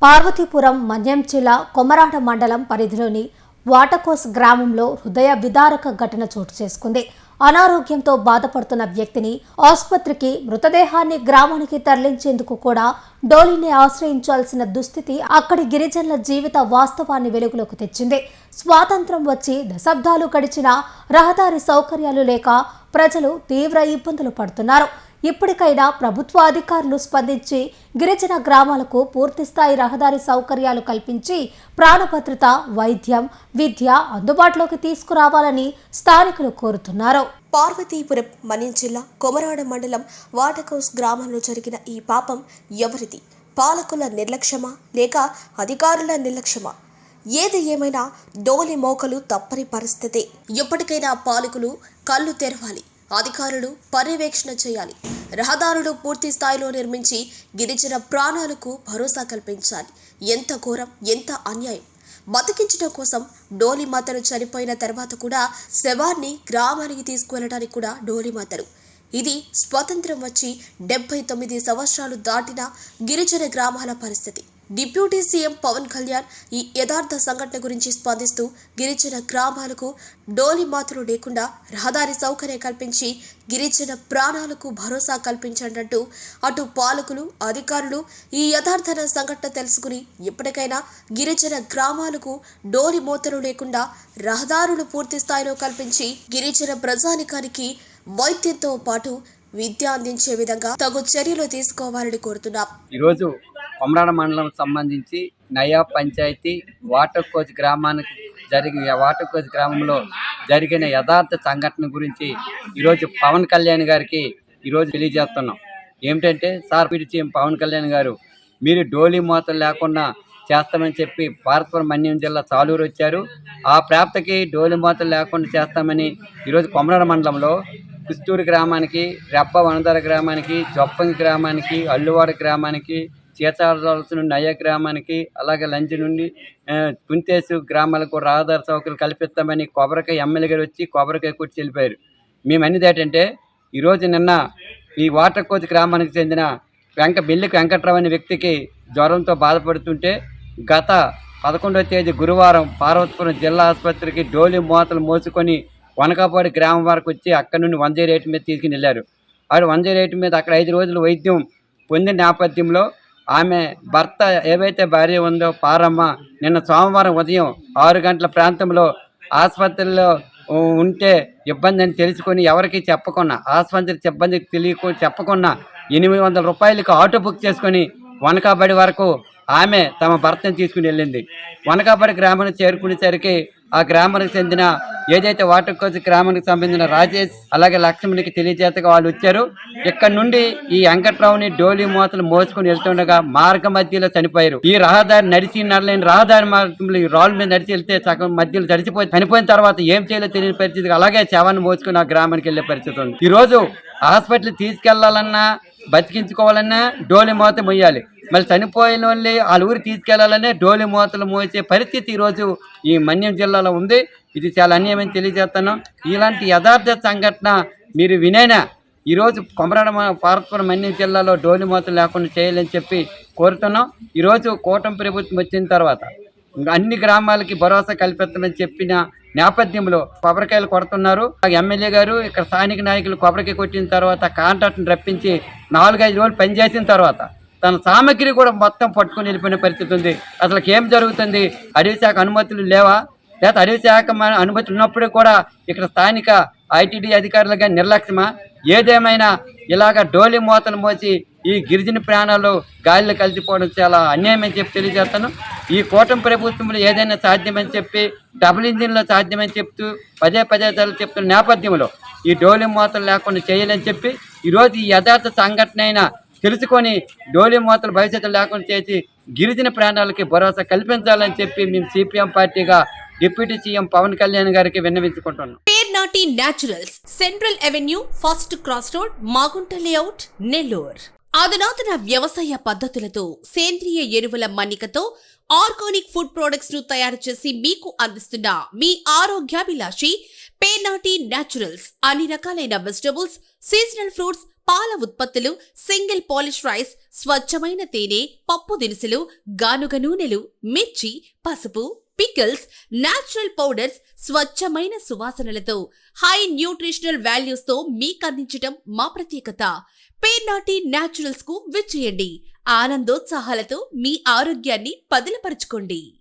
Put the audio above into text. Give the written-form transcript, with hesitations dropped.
పార్వతీపురం మన్యం జిల్లా కొమరాడ మండలం పరిధిలోని వాటకోస్ గ్రామంలో హృదయ విదారక ఘటన చోటు చేసుకుంది. అనారోగ్యంతో బాధపడుతున్న వ్యక్తిని ఆసుపత్రికి, మృతదేహాన్ని గ్రామానికి తరలించేందుకు కూడా డోలీని ఆశ్రయించాల్సిన దుస్థితి అక్కడి గిరిజనుల జీవిత వాస్తవాన్ని వెలుగులోకి తెచ్చింది. స్వాతంత్ర్యం వచ్చి దశాబ్దాలు గడిచినా రహదారి సౌకర్యాలు లేక ప్రజలు తీవ్ర ఇబ్బందులు పడుతున్నారు. ఇప్పటికైనా ప్రభుత్వ అధికారులు స్పందించి గిరిజన గ్రామాలకు పూర్తిస్థాయి రహదారి సౌకర్యాలు కల్పించి ప్రాణభద్రత, వైద్యం, విద్య అందుబాటులోకి తీసుకురావాలని స్థానికులు కోరుతున్నారు. పార్వతీపురం మన్యం జిల్లా కొమరాడ మండలం వాటకోస్ గ్రామంలో జరిగిన ఈ పాపం ఎవరిది? పాలకుల నిర్లక్ష్యమా లేక అధికారుల నిర్లక్ష్యమా? ఏది ఏమైనా డోలి మోకలు తప్పని పరిస్థితి. ఎప్పటికైనా పాలకులు కళ్ళు తెరవాలి, అధికారులు పర్యవేక్షణ చేయాలి. రహదారులు పూర్తి స్థాయిలో నిర్మించి గిరిజన ప్రాణాలకు భరోసా కల్పించాలి. ఎంత ఘోరం, ఎంత అన్యాయం! బతికించడం కోసం డోలి మాతలు చనిపోయిన తర్వాత కూడా శవాన్ని గ్రామానికి తీసుకువెళ్ళడానికి కూడా డోలి మాతలు. ఇది స్వాతంత్ర్యం వచ్చి 79 సంవత్సరాలు దాటిన గిరిజన గ్రామాల పరిస్థితి. డిప్యూటీ సీఎం పవన్ కళ్యాణ్ ఈ యథార్థ సంఘటన గురించి స్పందిస్తూ గిరిజన గ్రామాలకు డోలి మాతలు లేకుండా రహదారి సౌకర్యం కల్పించి గిరిజన ప్రాణాలకు భరోసా కల్పించండి. అటు పాలకులు, అధికారులు ఈ యథార్థ సంఘటన తెలుసుకుని ఎప్పటికైనా గిరిజన గ్రామాలకు డోలి మోతలు లేకుండా రహదారులు పూర్తి స్థాయిలో కల్పించి గిరిజన ప్రజానికానికి వైద్యంతో పాటు విద్య అందించే విధంగా తగు చర్యలు తీసుకోవాలని కోరుతున్నాం. ఈరోజు కొమరాడ మండలం సంబంధించి నయా పంచాయతీ వాటకోస్ గ్రామంలో జరిగిన యథార్థ సంఘటన గురించి ఈరోజు పవన్ కళ్యాణ్ గారికి ఈరోజు తెలియజేస్తున్నాం. ఏమిటంటే, సార్ సీఎం పవన్ కళ్యాణ్ గారు, మీరు డోలీ మోతలు లేకుండా చేస్తామని చెప్పి పార్వతీపురం మన్యం జిల్లా సాలూరు వచ్చారు. ఆ ప్రాప్తకి డోలీ మోతలు లేకుండా చేస్తామని ఈరోజు కొమరాడ మండలంలో కుస్తూరు గ్రామానికి, రెప్ప వనదర గ్రామానికి, జొప్పంగి గ్రామానికి, అల్లువాడ గ్రామానికి, చీతాల నయ్య గ్రామానికి, అలాగే లంచి నుండి కుంతేసు గ్రామాలకు రహదారి సౌకర్యాలు కల్పిస్తామని కొబ్బరికాయ ఎమ్మెల్యే గారు వచ్చి కొబ్బరికాయ కొట్టి వెళ్ళిపోయారు. మేము అనేది ఏంటంటే, ఈరోజు నిన్న ఈ వాటకోస్ గ్రామానికి చెందిన బిల్లికి వెంకట్రావు అనే వ్యక్తికి జ్వరంతో బాధపడుతుంటే గత 11వ తేదీ గురువారం పార్వతీపురం జిల్లా ఆసుపత్రికి డోలి మోతలు మోసుకొని వనకాపాడి గ్రామం వరకు వచ్చి అక్కడి నుండి 108 మీద తీసుకుని వెళ్ళారు. ఆడు 108 మీద అక్కడ 5 రోజులు వైద్యం పొందిన నేపథ్యంలో ఆమె భర్త ఏవైతే భార్య ఉందో పారమ్మ నిన్న సోమవారం ఉదయం 6 గంటల ప్రాంతంలో ఆసుపత్రిలో ఉంటే ఇబ్బంది అని తెలుసుకొని ఎవరికి చెప్పకుండా, ఆసుపత్రి సిబ్బందికి చెప్పకుండా 800 రూపాయలకు ఆటో బుక్ చేసుకొని వనకాబడి వరకు ఆమె తమ భర్తను తీసుకుని వెళ్ళింది. వనకాబడి గ్రామానికి చేరుకునేసరికి ఆ గ్రామానికి చెందిన ఏదైతే వాటకోస్ గ్రామానికి సంబంధించిన రాజేష్ అలాగే లక్ష్మణికి తెలియజేతగా వాళ్ళు వచ్చారు. ఇక్కడ నుండి ఈ వెంకట్రావుని డోలి మోతలు మోసుకుని వెళ్తుండగా మార్గ మధ్యలో చనిపోయారు. ఈ రహదారి నడిలేని రహదారి మార్గంలో ఈ రాళ్ళ మీద నడిచి వెళ్తే సగం మధ్యలో తడిచిపోయి చనిపోయిన తర్వాత ఏం చేయాలో తెలియని పరిస్థితి, అలాగే శవాన్ని మోసుకుని ఆ గ్రామానికి వెళ్ళే పరిస్థితి ఉంది. ఈ రోజు హాస్పిటల్ తీసుకెళ్లాలన్నా, బతికించుకోవాలన్నా డోలి మోత మొయ్యాలి. మళ్ళీ చనిపోయిన వాళ్ళని వాళ్ళ ఊరు తీసుకెళ్లాలనే డోలి మోతలు మోసే పరిస్థితి ఈరోజు ఈ మన్యం జిల్లాలో ఉంది. ఇది చాలా అన్యాయమని తెలియజేస్తాను. ఇలాంటి యథార్థ సంఘటన మీరు వినేనా ఈరోజు కొమరాడ పార్వతీపురం మన్యం జిల్లాలో డోలి మోతలు లేకుండా చేయాలని చెప్పి కోరుతున్నాం. ఈరోజు కూటమి ప్రభుత్వం వచ్చిన తర్వాత అన్ని గ్రామాలకి భరోసా కల్పిస్తామని చెప్పిన నేపథ్యంలో కొబ్బరికాయలు కొడుతున్నారు. ఎమ్మెల్యే గారు ఇక్కడ స్థానిక నాయకులు కొబ్బరికాయ కొట్టిన తర్వాత కాంట్రాక్ట్ని రప్పించి 4-5 రోజులు పనిచేసిన తర్వాత తన సామగ్రి కూడా మొత్తం పట్టుకుని వెళ్ళిపోయిన పరిస్థితి ఉంది. అసలు ఏం జరుగుతుంది? అడవి శాఖ అనుమతులు లేవా? లేకపోతే అడవి శాఖ అనుమతులు ఉన్నప్పుడు కూడా ఇక్కడ స్థానిక ఐటీడీ అధికారులుగా నిర్లక్ష్యమా? ఏదేమైనా ఇలాగ డోలి మోతలు మోసి ఈ గిరిజన ప్రాణాలు గాలిలో కలిసిపోవడం చాలా అన్యాయమని చెప్పి తెలియజేస్తాను. ఈ కూటమి ప్రభుత్వంలో ఏదైనా సాధ్యమని చెప్పి డబుల్ ఇంజిన్లో సాధ్యమని చెప్తూ పదే చెప్తున్న నేపథ్యంలో ఈ డోలి మోతలు లేకుండా చేయాలని చెప్పి ఈరోజు ఈ యథార్థ సంఘటన అయినా తెలుసుకొని డోలి మోతలు భవిష్యత్తు లేకుండా చేసి గిరిజన ప్రాణాలకి భరోసా కల్పించాలని చెప్పి మేము సిపిఎం పార్టీగా డిప్యూటీ సీఎం పవన్ కళ్యాణ్ గారికి విన్నవించుకుంటున్నాం. Pernati naturals, central avenue, first cross road, Magunta layout, Nellore. అధునాతన వ్యవసాయ పద్ధతులతో సేంద్రియ ఎరువుల మన్నికతో ఆర్గానిక్ ఫుడ్ ప్రొడక్ట్స్ ను తయారు చేసి మీకు అందిస్తున్న మీ ఆరోగ్యాభిలాషి పేర్నాటి న్యాచురల్స్. అన్ని రకాలైన వెజిటబుల్స్, సీజనల్ ఫ్రూట్స్, పాల ఉత్పత్తులు, సింగిల్ పాలిష్ రైస్, స్వచ్ఛమైన తేనె, పప్పు దినుసులు, గానుగ నూనెలు, మిర్చి, పసుపు, పికిల్స్, నేచురల్ పౌడర్స్, స్వచ్ఛమైన సువాసనలతో హై న్యూట్రిషనల్ వాల్యూస్ తో మీకందించటం మా ప్రత్యేకత. పేర్నాటి న్యాచురల్స్ కు విచ్చేయండి. ఆనందోత్సాహాలతో మీ ఆరోగ్యాన్ని పదిలపరచుకోండి.